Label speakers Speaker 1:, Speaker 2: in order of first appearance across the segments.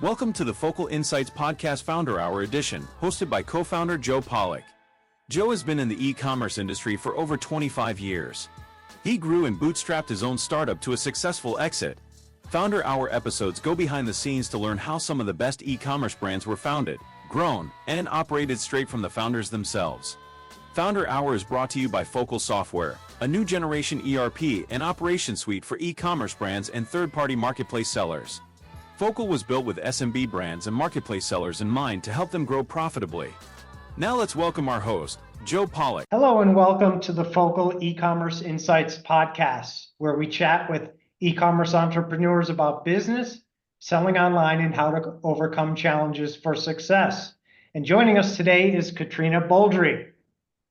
Speaker 1: Welcome to the Focal Insights Podcast Founder Hour edition, hosted by co-founder Joe Pollock. Joe has been in the e-commerce industry for over 25 years. He grew and bootstrapped his own startup to a successful exit. Founder Hour episodes go behind the scenes to learn how some of the best e-commerce brands were founded, grown, and operated straight from the founders themselves. Founder Hour is brought to you by Focal Software, a new generation ERP and operation suite for e-commerce brands and third-party marketplace sellers. Focal was built with SMB brands and marketplace sellers in mind to help them grow profitably. Now let's welcome our host, Joe Pollock.
Speaker 2: Hello and welcome to the Focal E-commerce Insights podcast, where we chat with e-commerce entrepreneurs about business, selling online, and how to overcome challenges for success. And joining us today is Katrina Boldry.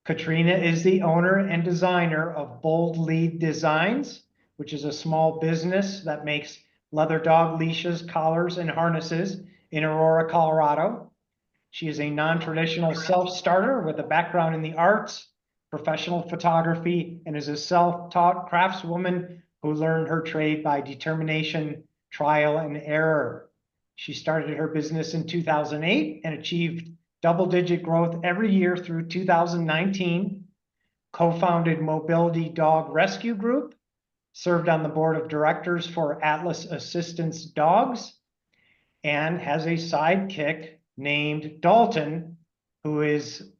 Speaker 2: Katrina is the owner and designer of Boldly Designs, which is a small business that makes leather dog leashes, collars, and harnesses in Aurora, Colorado. She is a non-traditional self-starter with a background in the arts, professional photography, and is a self-taught craftswoman who learned her trade by determination, trial, and error. She started her business in 2008 and achieved double-digit growth every year through 2019, co-founded Mobility Dog Rescue Group, served on the board of directors for Atlas Assistance Dogs, and has a sidekick named Dalton, who is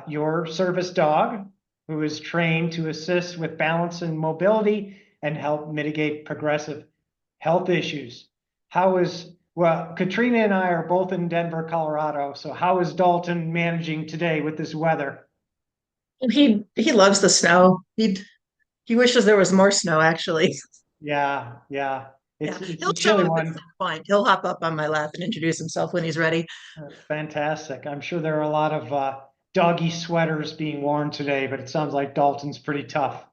Speaker 2: your service dog, who is trained to assist with balance and mobility and help mitigate progressive health issues. Katrina and I are both in Denver, Colorado. So how is Dalton managing today with this weather?
Speaker 3: He loves the snow. He wishes there was more snow, actually.
Speaker 2: Yeah. It's
Speaker 3: He'll
Speaker 2: a chilly
Speaker 3: show up
Speaker 2: one.
Speaker 3: at some point. He'll hop up on my lap and introduce himself when he's ready.
Speaker 2: Fantastic. I'm sure there are a lot of doggy sweaters being worn today, but it sounds like Dalton's pretty tough.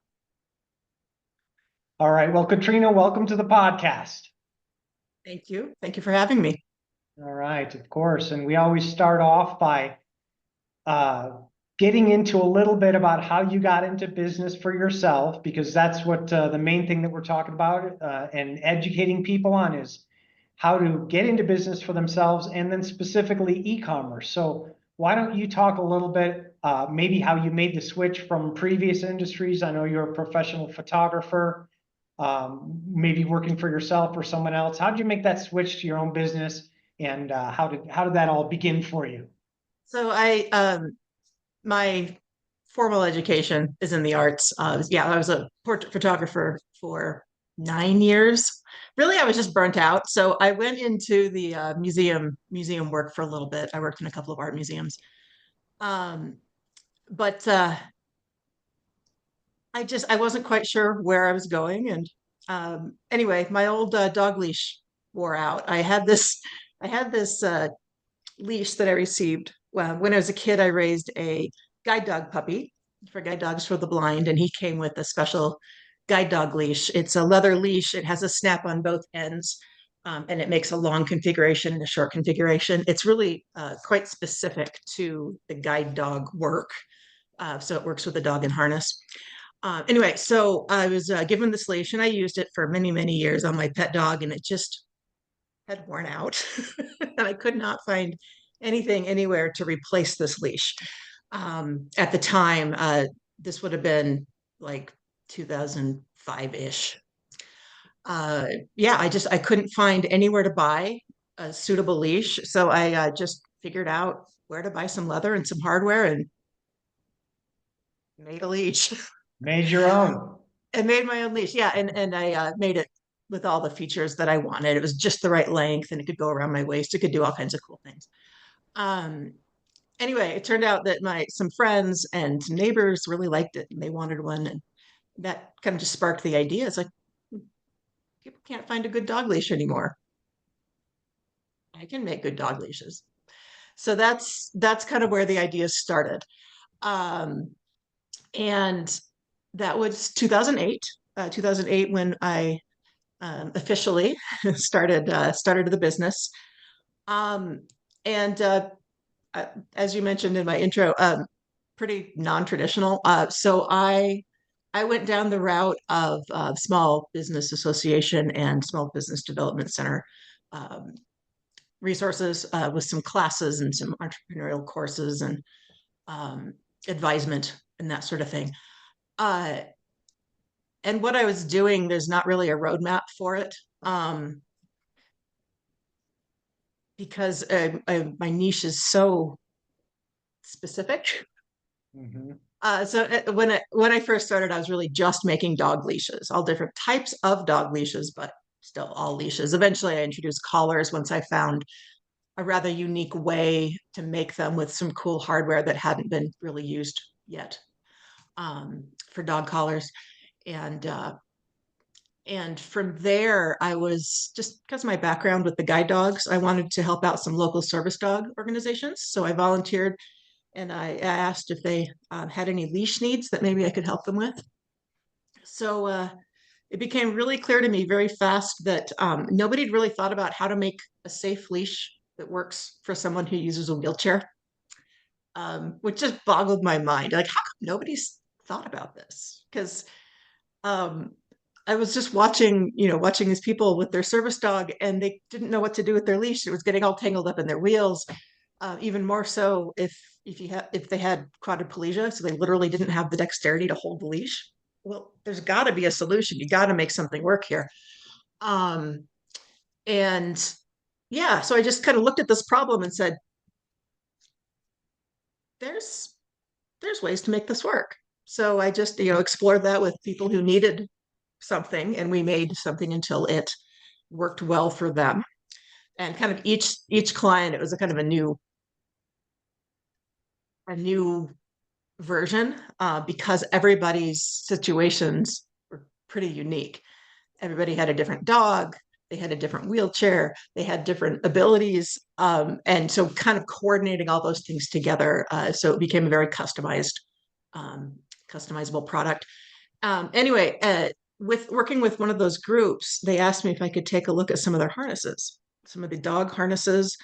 Speaker 2: All right. Well, Katrina, welcome to the podcast.
Speaker 3: Thank you. Thank you for having me.
Speaker 2: All right, of course. And we always start off by getting into a little bit about how you got into business for yourself, because that's what the main thing that we're talking about and educating people on is how to get into business for themselves, and then specifically e-commerce. So why don't you talk a little bit, maybe how you made the switch from previous industries? I know you're a professional photographer, maybe working for yourself or someone else. How did you make that switch to your own business, and how did that all begin for you?
Speaker 3: So my formal education is in the arts. I was a portrait photographer for 9 years. Really, I was just burnt out. So I went into the museum work for a little bit. I worked in a couple of art museums. But I wasn't quite sure where I was going. And anyway, my old dog leash wore out. I had this leash that I received when I was a kid. I raised a guide dog puppy for Guide Dogs for the Blind, and he came with a special guide dog leash. It's a leather leash. It has a snap on both ends, and it makes a long configuration and a short configuration. It's really quite specific to the guide dog work. So it works with the dog in harness. Anyway, so I was given this leash, and I used it for many, many years on my pet dog, and it just had worn out. And I could not find anything anywhere to replace this leash. At the time, this would have been like 2005-ish. I couldn't find anywhere to buy a suitable leash. So I just figured out where to buy some leather and some hardware and made a leash.
Speaker 2: Made your own.
Speaker 3: I made my own leash. Yeah. And I made it with all the features that I wanted. It was just the right length, and it could go around my waist. It could do all kinds of cool things. Anyway, it turned out that some friends and neighbors really liked it, and they wanted one. And that kind of just sparked the idea. It's like, people can't find a good dog leash anymore. I can make good dog leashes. So that's kind of where the idea started. And that was 2008. 2008 when I officially started the business. As you mentioned in my intro, pretty non-traditional. So I went down the route of Small Business Association and Small Business Development Center resources with some classes and some entrepreneurial courses and advisement and that sort of thing. And what I was doing, there's not really a roadmap for it. Because my niche is so specific.
Speaker 2: Mhm.
Speaker 3: So when I first started, I was really just making dog leashes, all different types of dog leashes, but still all leashes. Eventually, I introduced collars once I found a rather unique way to make them with some cool hardware that hadn't been really used yet for dog collars. And from there, I was just because of my background with the guide dogs, I wanted to help out some local service dog organizations. So I volunteered and I asked if they had any leash needs that maybe I could help them with. So it became really clear to me very fast that nobody had really thought about how to make a safe leash that works for someone who uses a wheelchair, which just boggled my mind. Like, how come nobody's thought about this? Because I was just watching these people with their service dog, and they didn't know what to do with their leash. It was getting all tangled up in their wheels. Even more so if they had quadriplegia, so they literally didn't have the dexterity to hold the leash. Well, there's got to be a solution. You got to make something work here. And yeah, so I just kind of looked at this problem and said, there's ways to make this work. So I just explored that with people who needed something, and we made something until it worked well for them. And kind of each client, it was a kind of a new version because everybody's situations were pretty unique. Everybody had a different dog, they had a different wheelchair, they had different abilities, and so kind of coordinating all those things together, so it became a very customizable product. Anyway, with working with one of those groups, they asked me if I could take a look at some of their harnesses, some of the dog harnesses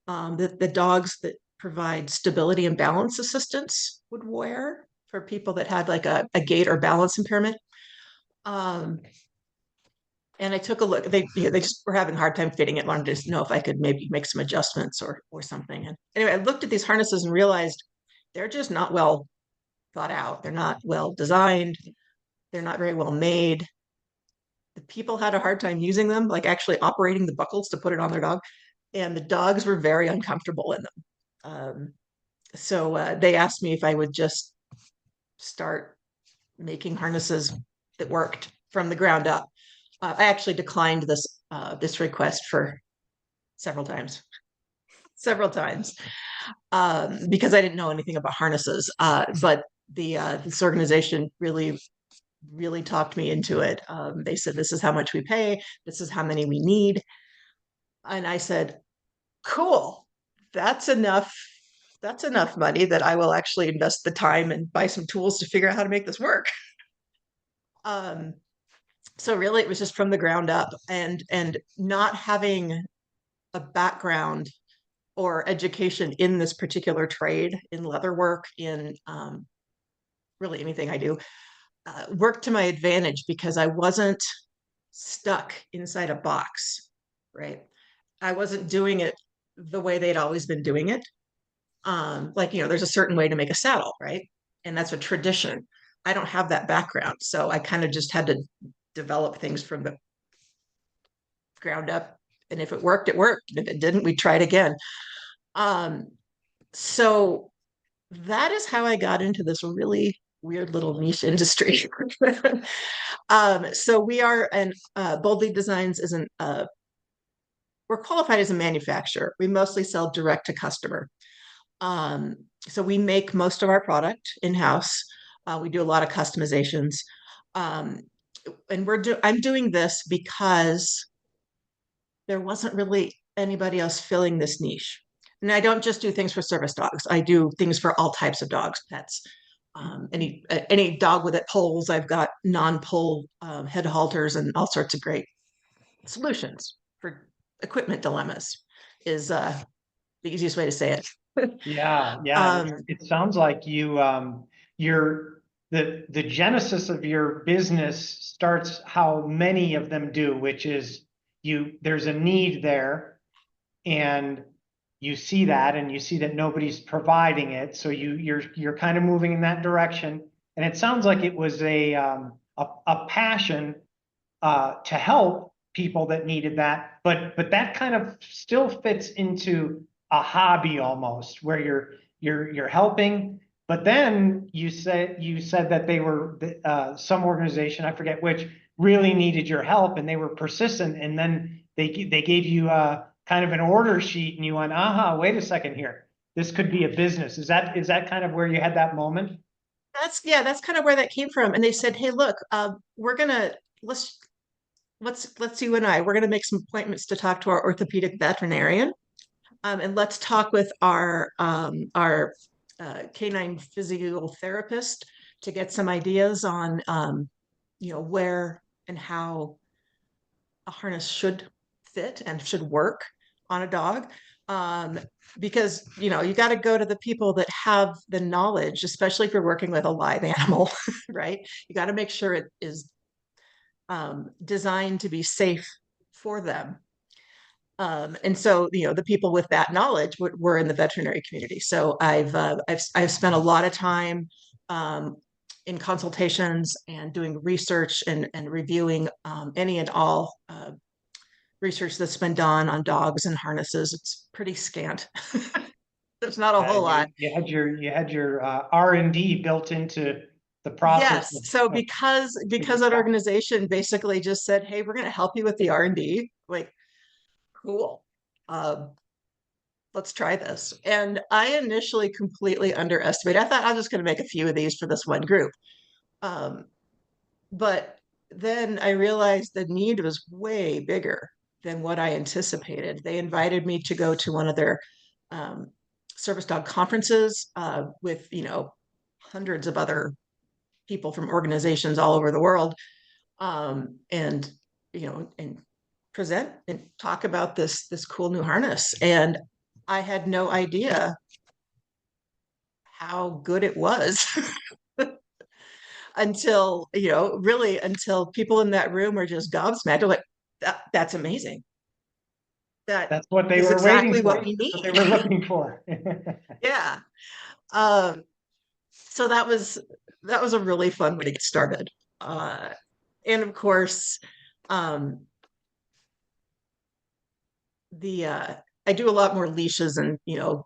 Speaker 3: the dogs that provide stability and balance assistance would wear for people that had like a gait or balance impairment. And I took a look. They just were having a hard time fitting it. Wanted to know if I could maybe make some adjustments or something. And anyway, I looked at these harnesses and realized they're just not well thought out. They're not well designed. They're not very well made. The people had a hard time using them, like actually operating the buckles to put it on their dog, and the dogs were very uncomfortable in them. So they asked me if I would just start making harnesses that worked from the ground up. I actually declined this request for several times, because I didn't know anything about harnesses. But this organization really talked me into it. They said, "This is how much we pay. This is how many we need," and I said, "Cool, that's enough." That's enough money that I will actually invest the time and buy some tools to figure out how to make this work. So really, it was just from the ground up, and not having a background or education in this particular trade, in leather work, in really anything I do, worked to my advantage because I wasn't stuck inside a box, right? I wasn't doing it the way they'd always been doing it. Like, there's a certain way to make a saddle, right? And that's a tradition. I don't have that background. So I kind of just had to develop things from the ground up. And if it worked, it worked. If it didn't, we tried again. So that is how I got into this really weird little niche industry. So we are, and Boldly Designs isn't, we're qualified as a manufacturer. We mostly sell direct to customer. So we make most of our product in-house. We do a lot of customizations. And I'm doing this because there wasn't really anybody else filling this niche. And I don't just do things for service dogs. I do things for all types of dogs, pets. Any dog with it pulls, I've got non-pull head halters and all sorts of great solutions for equipment dilemmas is the easiest way to say it.
Speaker 2: Yeah. It sounds like the genesis of your business starts how many of them do, which is there's a need there, and you see that, and you see that nobody's providing it. So you're kind of moving in that direction. And it sounds like it was a passion to help people that needed that, but that kind of still fits into a hobby almost, where you're helping. But then you said that they were some organization, I forget which, really needed your help, and they were persistent, and then they gave you kind of an order sheet, and you went, aha, wait a second here, this could be a business. Is that kind of where you had that moment?
Speaker 3: That's kind of where that came from. And they said, hey, look, we're gonna let's you and I, we're gonna make some appointments to talk to our orthopedic veterinarian. And let's talk with our canine physiotherapist to get some ideas on where and how a harness should fit and should work on a dog. Because you got to go to the people that have the knowledge, especially if you're working with a live animal, right? You got to make sure it is designed to be safe for them. And so, the people with that knowledge were in the veterinary community. So I've spent a lot of time in consultations and doing research and reviewing any and all research that's been done on dogs and harnesses. It's pretty scant. There's not a whole lot.
Speaker 2: You had your R&D built into the process.
Speaker 3: Yes. So because that organization basically just said, hey, we're going to help you with the R&D, like, cool. Let's try this. And I initially completely underestimated. I thought I was just going to make a few of these for this one group. But then I realized the need was way bigger than what I anticipated. They invited me to go to one of their service dog conferences with, hundreds of other people from organizations all over the world, and present and talk about this cool new harness. And I had no idea how good it was until people in that room were just gobsmacked. They're like, that's amazing.
Speaker 2: That's what they were
Speaker 3: exactly
Speaker 2: waiting for.
Speaker 3: what we need.
Speaker 2: What they were looking for.
Speaker 3: Yeah. So that was a really fun way to get started. And of course, I do a lot more leashes and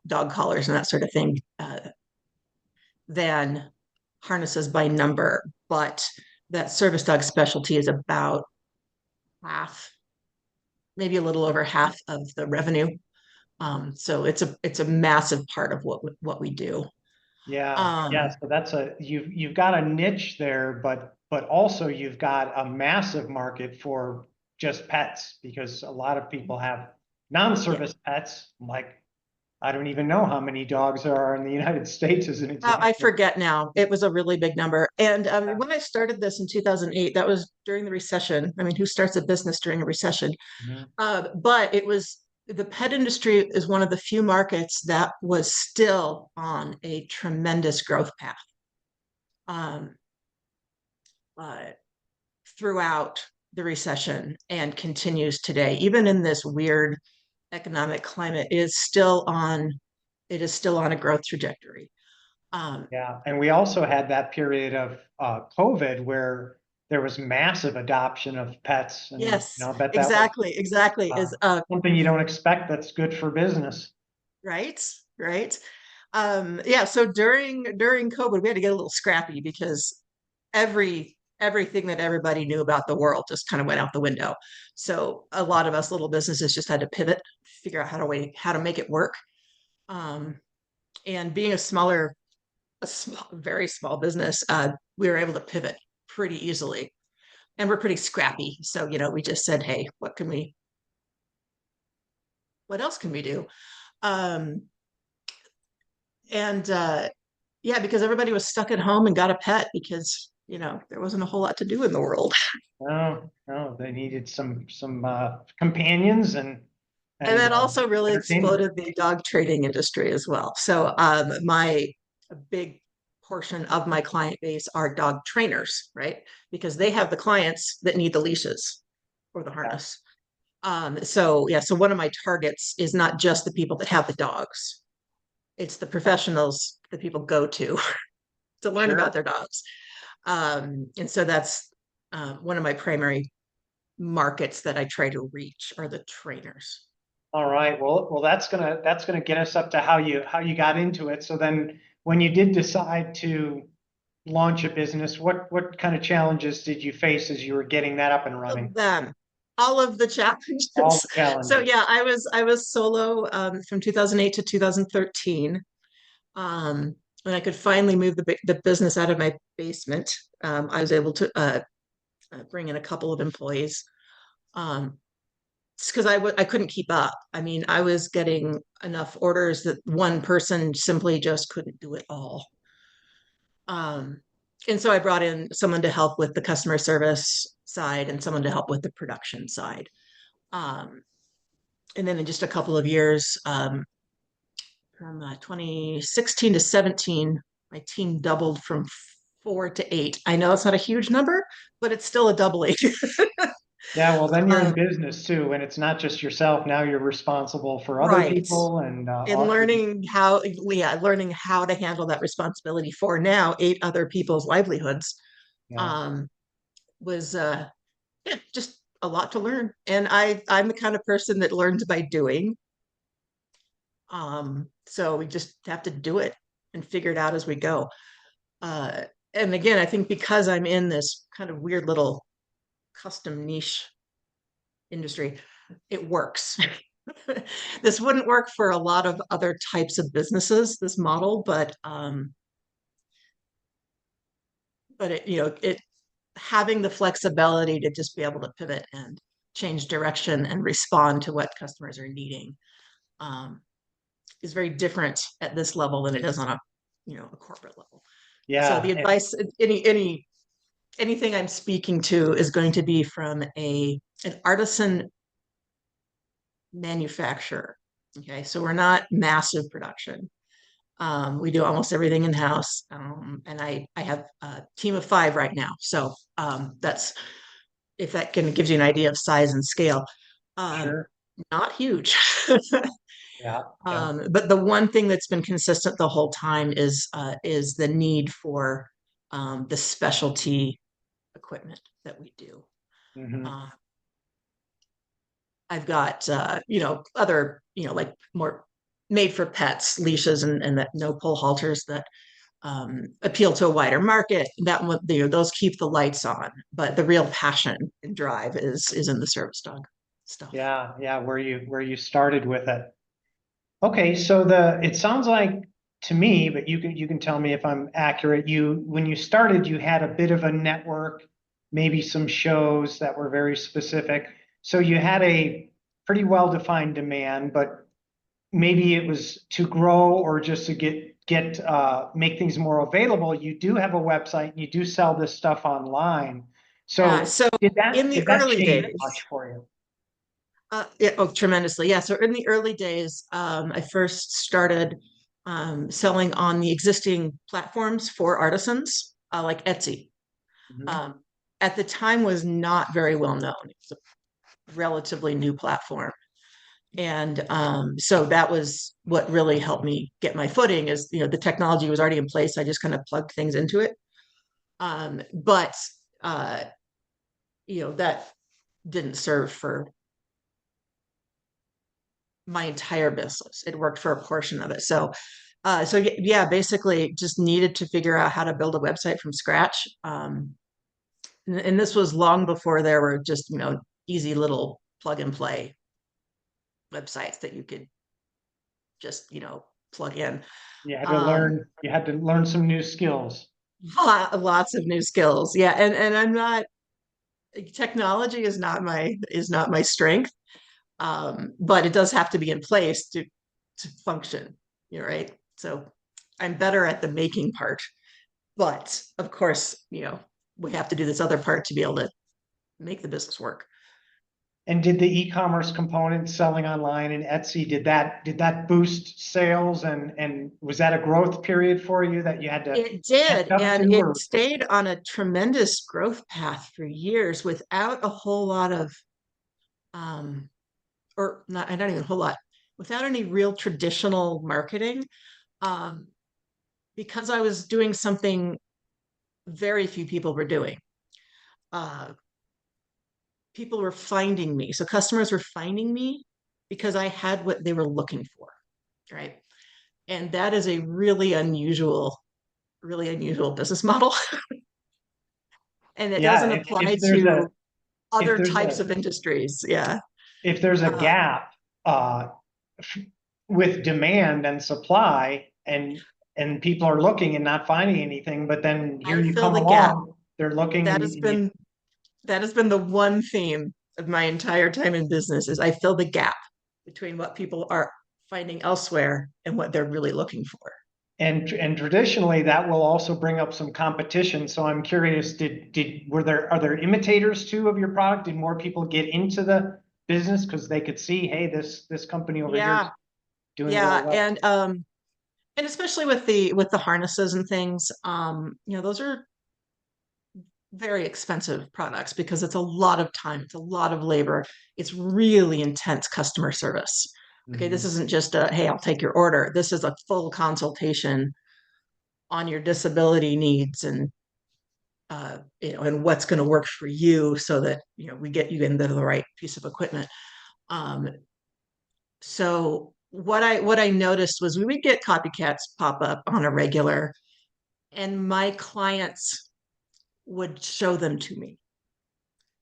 Speaker 3: dog collars and that sort of thing than harnesses by number, but that service dog specialty is about half, maybe a little over half of the revenue. So it's a massive part of what we do.
Speaker 2: Yeah. So you've got a niche there, but also you've got a massive market for just pets, because a lot of people have non-service pets. Like, I don't even know how many dogs there are in the United States as an example.
Speaker 3: I forget now. It was a really big number. And when I started this in 2008, that was during the recession. I mean, who starts a business during a recession? Mm-hmm. But the pet industry is one of the few markets that was still on a tremendous growth path throughout the recession, and continues today. Even in this weird economic climate, it is still on a growth trajectory.
Speaker 2: Yeah, and we also had that period of COVID where there was massive adoption of pets. And,
Speaker 3: yes,
Speaker 2: I bet that
Speaker 3: exactly. Is
Speaker 2: something you don't expect that's good for business.
Speaker 3: Right. Yeah. So during COVID, we had to get a little scrappy because everything that everybody knew about the world just kind of went out the window. So a lot of us little businesses just had to pivot, figure out how to make it work. And being very small business, we were able to pivot pretty easily, and we're pretty scrappy. So, we just said, hey, what else can we do? Yeah, because everybody was stuck at home and got a pet because, there wasn't a whole lot to do in the world.
Speaker 2: No, they needed some companions, and
Speaker 3: that also really exploded the dog trading industry as well. So a big portion of my client base are dog trainers, right? Because they have the clients that need the leashes or the harness. So yeah, so one of my targets is not just the people that have the dogs. It's the professionals that people go to to learn
Speaker 2: Sure.
Speaker 3: about their dogs. And so that's one of my primary markets that I try to reach are the trainers.
Speaker 2: All right. Well, that's gonna get us up to how you got into it. So then, when you did decide to launch a business, what kind of challenges did you face as you were getting that up and running?
Speaker 3: Them, all of the challenges.
Speaker 2: All the
Speaker 3: So
Speaker 2: challenges.
Speaker 3: yeah, I was solo from 2008 to 2013. When I could finally move the business out of my basement, I was able to bring in a couple of employees. Because I couldn't keep up. I mean, I was getting enough orders that one person simply just couldn't do it all. Um, and so I brought in someone to help with the customer service side and someone to help with the production side. Um, and then in just a couple of years, from 2016 to 17, my team doubled from 4 to 8. I know it's not a huge number, but it's still a doubling.
Speaker 2: Yeah, well, then you're in
Speaker 3: um,
Speaker 2: business too, and it's not just yourself. Now you're responsible for other
Speaker 3: right.
Speaker 2: people and
Speaker 3: And learning how to handle that responsibility for now 8 other people's livelihoods
Speaker 2: yeah.
Speaker 3: um, was yeah, just a lot to learn. And I'm the kind of person that learns by doing. So we just have to do it and figure it out as we go. Uh, and again, I think because I'm in this kind of weird little custom niche industry, it works. This wouldn't work for a lot of other types of businesses, this model, but it having the flexibility to just be able to pivot and change direction and respond to what customers are needing um, is very different at this level than it is on a corporate level. So
Speaker 2: Yeah.
Speaker 3: the advice, anything I'm speaking to is going to be from an artisan manufacturer. Okay, so we're not massive production. We do almost everything in house, and I have a team of 5 right now. So that's if that can gives you an idea of size and scale. Um,
Speaker 2: Sure.
Speaker 3: Not huge.
Speaker 2: Yeah. Yeah.
Speaker 3: But the one thing that's been consistent the whole time is the need for the specialty equipment that we do.
Speaker 2: Hmm.
Speaker 3: Uh, I've got other like more made for pets leashes and that no pull halters that appeal to a wider market. That one, those keep the lights on, but the real passion and drive is in the service dog stuff.
Speaker 2: Yeah. Yeah. Where you started with it. Okay. So it sounds like to me, but you can tell me if I'm accurate. When you started, you had a bit of a network, maybe some shows that were very specific. So you had a pretty well-defined demand, but maybe it was to grow or just to make things more available. You do have a website and you do sell this stuff online. So
Speaker 3: So
Speaker 2: did
Speaker 3: in
Speaker 2: that
Speaker 3: the
Speaker 2: did that
Speaker 3: early
Speaker 2: change
Speaker 3: days,
Speaker 2: much for you?
Speaker 3: yeah, oh, tremendously. Yeah. So in the early days, I first started selling on the existing platforms for artisans, like Etsy.
Speaker 2: Mhm.
Speaker 3: Um, at the time was not very well known. It was a relatively new platform. And so that was what really helped me get my footing is, the technology was already in place. I just kind of plugged things into it. But uh, that didn't serve for my entire business. It worked for a portion of it. So yeah, basically just needed to figure out how to build a website from scratch. And this was long before there were just, easy little plug and play websites that you could just, plug in. Um,
Speaker 2: You had to learn some new skills.
Speaker 3: Lots of new skills. Yeah. And I'm not, technology is not my strength. But it does have to be in place to function. You're right. So I'm better at the making part, but of course, we have to do this other part to be able to make the business work.
Speaker 2: And did the e-commerce component selling online and Etsy, did that boost sales and was that a growth period for you that you had to
Speaker 3: It
Speaker 2: catch
Speaker 3: did,
Speaker 2: up to
Speaker 3: and it
Speaker 2: or
Speaker 3: stayed on a tremendous growth path for years without a whole lot of or not even a whole lot, without any real traditional marketing, um, because I was doing something very few people were doing. Uh, People were finding me. So customers were finding me because I had what they were looking for, right? And that is a really unusual business model. And it
Speaker 2: Yeah,
Speaker 3: doesn't apply to
Speaker 2: if
Speaker 3: other
Speaker 2: there's
Speaker 3: types
Speaker 2: a
Speaker 3: of industries. Yeah.
Speaker 2: if there's a
Speaker 3: Uh,
Speaker 2: gap uh, with demand and supply, and people are looking and not finding anything, but then here
Speaker 3: I
Speaker 2: you
Speaker 3: fill
Speaker 2: come
Speaker 3: the gap.
Speaker 2: along, they're looking
Speaker 3: That
Speaker 2: and,
Speaker 3: has
Speaker 2: and you
Speaker 3: been that has been the one theme of my entire time in business is I fill the gap between what people are finding elsewhere and what they're really looking for.
Speaker 2: and traditionally that will also bring up some competition. So I'm curious, are there imitators too of your product? Did more people get into the business because they could see, hey, this company over here is
Speaker 3: Yeah.
Speaker 2: doing really
Speaker 3: Yeah.
Speaker 2: well?
Speaker 3: And especially with the harnesses and things, those are very expensive products because it's a lot of time, it's a lot of labor, it's really intense customer service. Okay, this
Speaker 2: Mhm.
Speaker 3: isn't just a hey, I'll take your order. This is a full consultation on your disability needs and and what's going to work for you so that we get you into the right piece of equipment. Um, so what I noticed was we would get copycats pop up on a regular, and my clients would show them to me.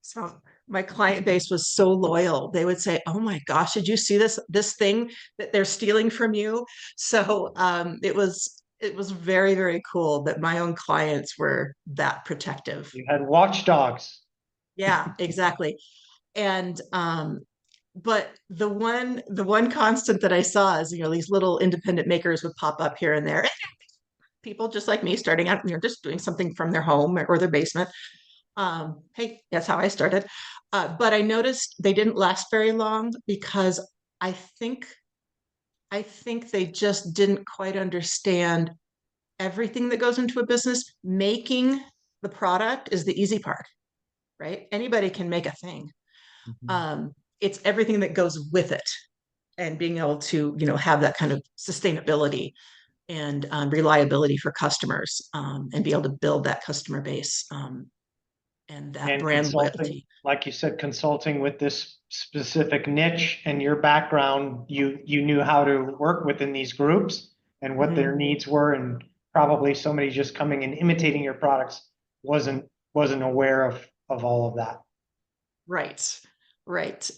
Speaker 3: So my client base was so loyal. They would say, "Oh my gosh, did you see this thing that they're stealing from you?" So it was very, very cool that my own clients were that protective.
Speaker 2: You had watchdogs.
Speaker 3: Yeah, exactly. And but the one constant that I saw is, these little independent makers would pop up here and there. People just like me starting out, just doing something from their home or their basement. Hey, that's how I started. But I noticed they didn't last very long because I think I think they just didn't quite understand everything that goes into a business. Making the product is the easy part, right? Anybody can make a thing.
Speaker 2: Mhm.
Speaker 3: Um, it's everything that goes with it and being able to, have that kind of sustainability and reliability for customers, and be able to build that customer base, and that
Speaker 2: And
Speaker 3: brand
Speaker 2: consulting,
Speaker 3: loyalty.
Speaker 2: like you said, consulting with this specific niche and your background, you knew how to work within these groups and what their
Speaker 3: Mhm.
Speaker 2: needs were, and probably somebody just coming and imitating your products wasn't aware of all of that.
Speaker 3: Right, right.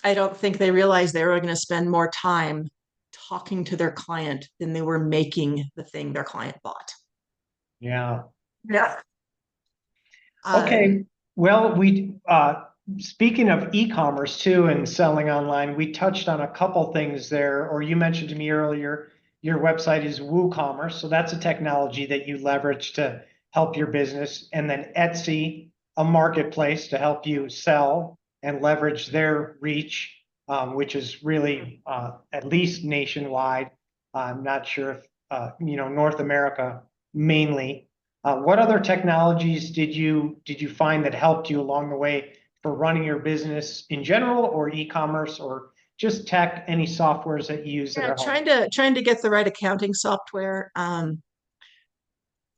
Speaker 3: I don't think they realized they were going to spend more time talking to their client than they were making the thing their client bought.
Speaker 2: Yeah.
Speaker 3: Yeah.
Speaker 2: Okay. Well, speaking of e-commerce too and selling online, we touched on a couple things there, or you mentioned to me earlier, your website is WooCommerce. So that's a technology that you leverage to help your business. And then Etsy, a marketplace to help you sell and leverage their reach, which is really at least nationwide. I'm not sure if, North America mainly. What other technologies did you find that helped you along the way for running your business in general, or e-commerce, or just tech? Any softwares that you use that
Speaker 3: Yeah,
Speaker 2: are helpful?
Speaker 3: trying to get the right accounting software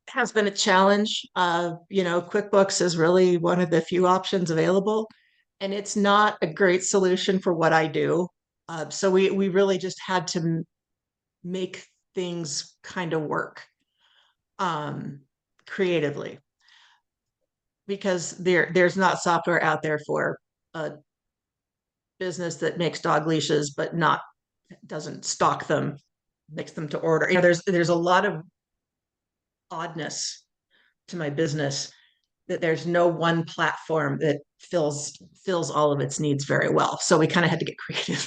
Speaker 3: has been a challenge. QuickBooks is really one of the few options available, and it's not a great solution for what I do. So we really just had to make things kind of work, um, creatively, because there's not software out there for a business that makes dog leashes but not doesn't stock them, makes them to order. There's a lot of oddness to my business that there's no one platform that fills all of its needs very well. So we kind of had to get creative.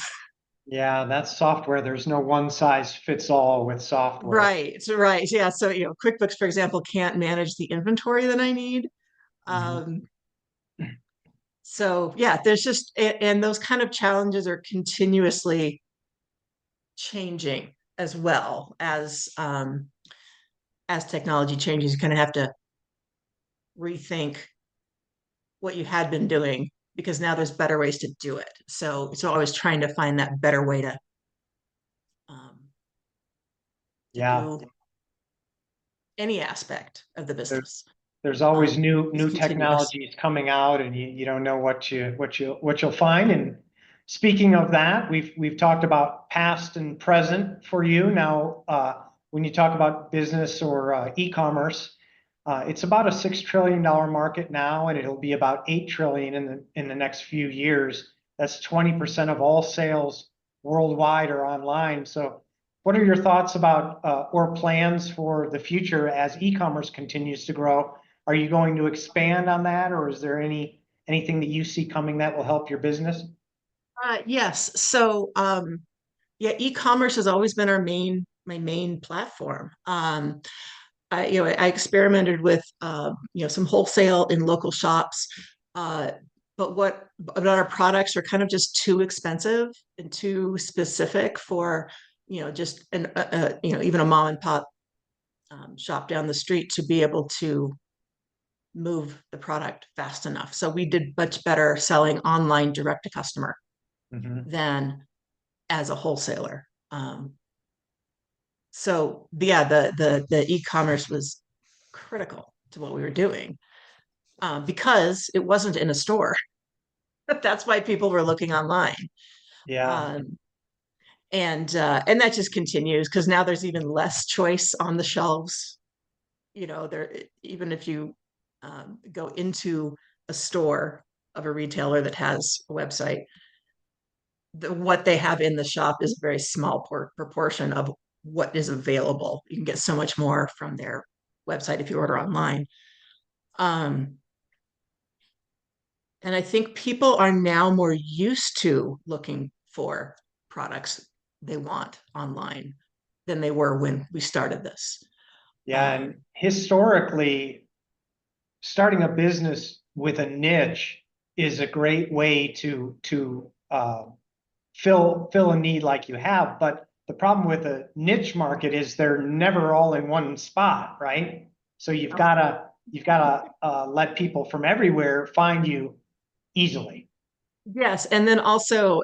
Speaker 2: Yeah, that's software. There's no one size fits all with software.
Speaker 3: Right, right. Yeah. So, QuickBooks, for example, can't manage the inventory that I need.
Speaker 2: Mhm.
Speaker 3: Um, so yeah, there's just and those kind of challenges are continuously changing as technology changes. You kind of have to rethink what you had been doing because now there's better ways to do it. So always trying to find that better way to
Speaker 2: Yeah.
Speaker 3: do any aspect of the
Speaker 2: There,
Speaker 3: business.
Speaker 2: there's always new
Speaker 3: It's continuous.
Speaker 2: technologies coming out, and you don't know what you'll find. And speaking of that, we've talked about past and present for you. Now, when you talk about business or e-commerce, it's about a $6 trillion market now, and it'll be about 8 trillion in the next few years. That's 20% of all sales worldwide are online. So what are your thoughts about or plans for the future as e-commerce continues to grow? Are you going to expand on that, or is there anything that you see coming that will help your business?
Speaker 3: Yes. So yeah, e-commerce has always been my main platform. I experimented with some wholesale in local shops, but but our products are kind of just too expensive and too specific for just even a mom and pop shop down the street to be able to move the product fast enough. So we did much better selling online direct to customer
Speaker 2: Mhm.
Speaker 3: than as a wholesaler. So yeah, the e-commerce was critical to what we were doing because it wasn't in a store. That's why people were looking online.
Speaker 2: Yeah.
Speaker 3: Um, and that just continues because now there's even less choice on the shelves. There, even if you go into a store of a retailer that has a website, what they have in the shop is a very small proportion of what is available. You can get so much more from their website if you order online. Um, and I think people are now more used to looking for products they want online than they were when we started this.
Speaker 2: Yeah, and historically, starting a business with a niche is a great way to fill a need like you have. But the problem with a niche market is they're never all in one spot, right? So you've gotta let people from everywhere find you easily.
Speaker 3: Yes, and then also,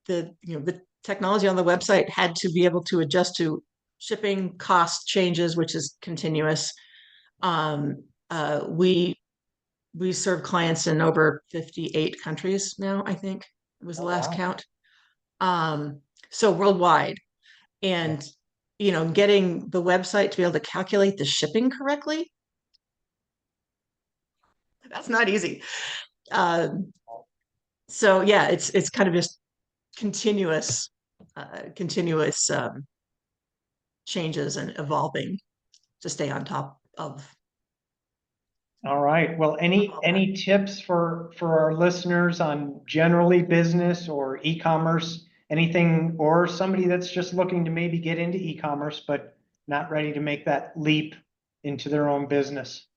Speaker 3: the technology on the website had to be able to adjust to shipping cost changes, which is continuous. Um, we serve clients in over 58 countries now, I think it was the
Speaker 2: Oh,
Speaker 3: last
Speaker 2: wow.
Speaker 3: count. So worldwide,
Speaker 2: Yeah.
Speaker 3: and getting the website to be able to calculate the shipping correctly, that's not easy. Um, so yeah, it's kind of just continuous changes and evolving to stay on top of
Speaker 2: All right. Well, any
Speaker 3: all that.
Speaker 2: any tips for our listeners on generally business or e-commerce, anything, or somebody that's just looking to maybe get into e-commerce but not ready to make that leap into their own business?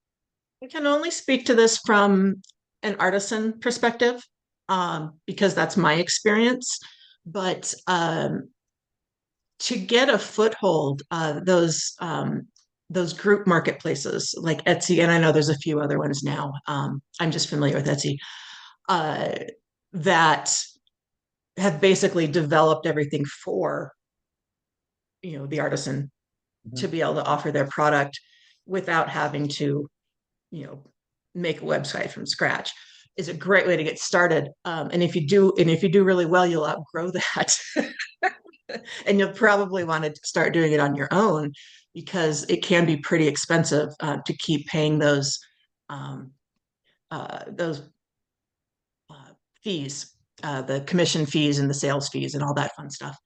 Speaker 3: I can only speak to this from an artisan perspective, because that's my experience. But to get a foothold, those group marketplaces like Etsy, and I know there's a few other ones now. I'm just familiar with Etsy, uh, that have basically developed everything for the artisan to
Speaker 2: Mhm.
Speaker 3: be able to offer their product without having to you know make a website from scratch is a great way to get started. And if you do really well, you'll outgrow that. And you'll probably want to start doing it on your own because it can be pretty expensive to keep paying those fees, the commission fees and the sales fees and all that fun stuff.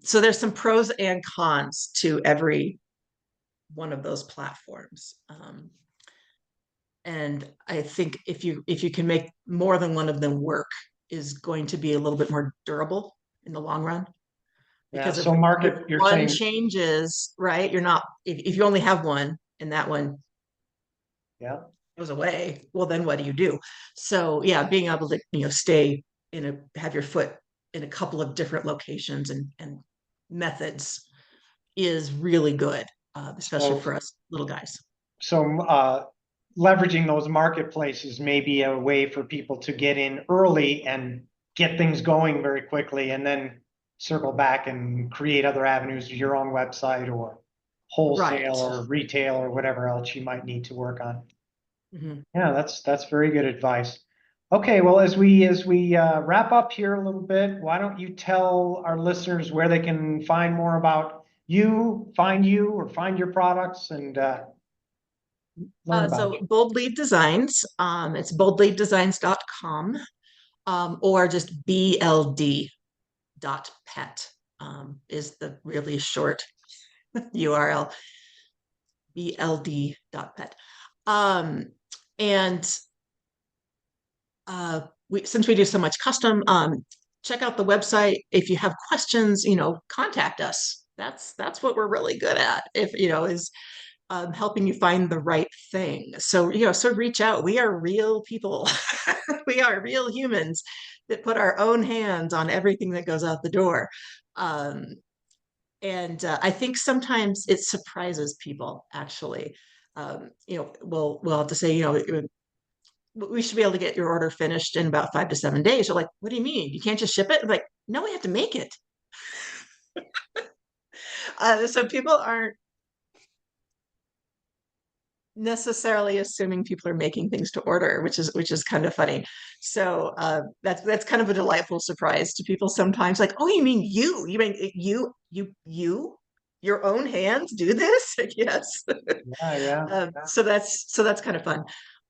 Speaker 3: So there's some pros and cons to every one of those platforms. And I think if you can make more than one of them work, is going to be a little bit more durable in the long run.
Speaker 2: Yeah.
Speaker 3: Because
Speaker 2: So
Speaker 3: if
Speaker 2: market, you're
Speaker 3: one
Speaker 2: saying,
Speaker 3: changes, right, you're not, if you only have one and that one
Speaker 2: yeah.
Speaker 3: goes away, well, then what do you do? So yeah, being able to, stay have your foot in a couple of different locations and methods is really good, especially
Speaker 2: So
Speaker 3: for us little guys.
Speaker 2: so leveraging those marketplaces may be a way for people to get in early and get things going very quickly, and then circle back and create other avenues, your own website or wholesale or retail or whatever else you might need to work on. Yeah, that's very good advice. Okay, well, as we wrap up here a little bit, why don't you tell our listeners where they can find more about you, or find your products, and learn about
Speaker 3: So
Speaker 2: you.
Speaker 3: Boldly Designs, it's boldlydesigns.com, or just bld.pet is the really short URL, bld.pet. And since we do so much custom, check out the website. If you have questions, contact us. That's what we're really good at. If is helping you find the right thing. So so reach out. We are real people. We are real humans that put our own hands on everything that goes out the door. And I think sometimes it surprises people. Actually, we'll have to say, we should be able to get your order finished in about 5 to 7 days. You're like, what do you mean? You can't just ship it? I'm like, no, we have to make it. So people aren't necessarily assuming people are making things to order, which is kind of funny. So that's kind of a delightful surprise to people sometimes. Like, oh, you mean you mean your own hands do this? Yes.
Speaker 2: Yeah.
Speaker 3: So that's kind of fun.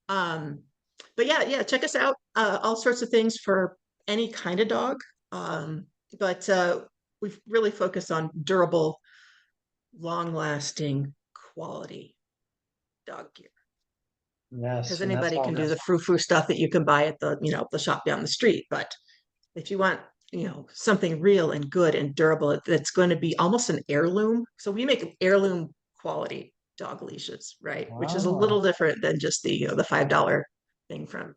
Speaker 3: But yeah, check us out. All sorts of things for any kind of dog. But we've really focused on durable, long-lasting, quality dog gear.
Speaker 2: Yes,
Speaker 3: because anybody can do the frou-frou stuff that you can buy at the shop down the street. But if you want something real and good and durable, that's going to be almost an heirloom. So we make heirloom quality dog leashes, right? Which is a little different than just the the $5 thing from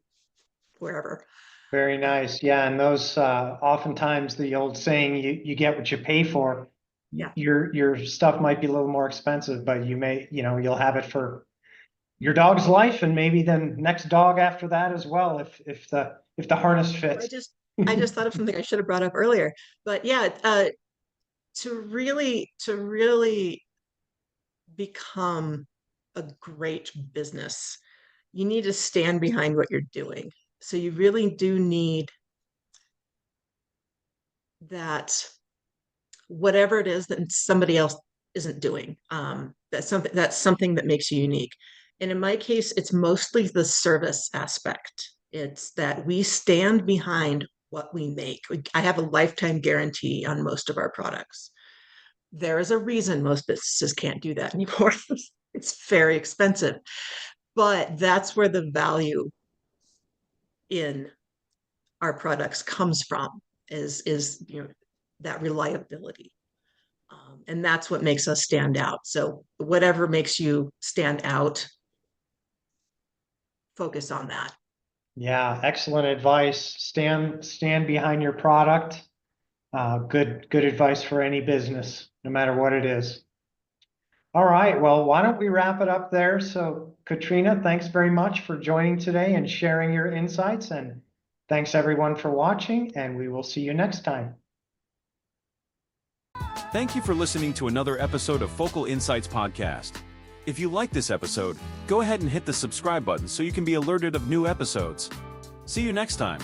Speaker 3: wherever.
Speaker 2: Very nice. Yeah, and those oftentimes the old saying, you get what you pay for.
Speaker 3: Yeah.
Speaker 2: Your stuff might be a little more expensive, but you'll have it for your dog's life, and maybe then next dog after that as well, if the harness fits.
Speaker 3: I just thought of something I should have brought up earlier. But yeah, to really become a great business, you need to stand behind what you're doing. So you really do need that, whatever it is that somebody else isn't doing, that's something that makes you unique. And in my case, it's mostly the service aspect. It's that we stand behind what we make. I have a lifetime guarantee on most of our products. There is a reason most businesses can't do that anymore. It's very expensive, but that's where the value in our products comes from, is that reliability. And that's what makes us stand out. So whatever makes you stand out, focus on that.
Speaker 2: Yeah, excellent advice. Stand behind your product. Good advice for any business, no matter what it is. All right, well, why don't we wrap it up there? So Katrina, thanks very much for joining today and sharing your insights, and thanks everyone for watching, and we will see you next time.
Speaker 1: Thank you for listening to another episode of Focal Insights Podcast. If you like this episode, go ahead and hit the subscribe button so you can be alerted of new episodes. See you next time.